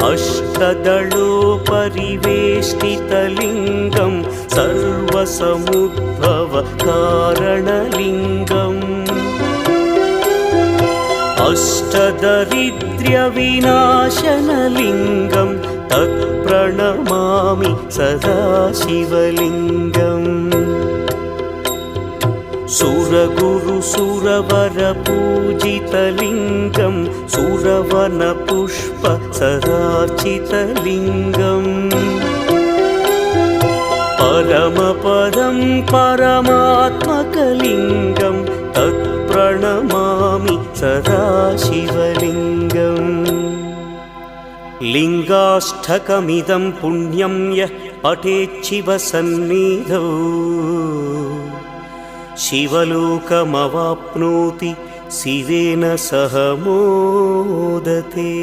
अष्टदलोपरिवेष्टितलिङ्गं सर्वसमुद्भवकारणलिङ्गम् अष्टदरिद्र्यविनाशनलिङ्गं तत्प्रणमामि सदा शिवलिङ्गम् सुरगुरुसुरवरपूजितलिङ्गं सुरवनपुष्प सदार्चितलिङ्गम् परमपदं परमात्मकलिङ्गं तत्प्रणमामि सदा शिवलिङ्गम् लिङ्गाष्टकमिदं पुण्यं यः पठेच्छिवसन्निधौ शिवलोकमवाप्नोति शिवेन सह मोदते।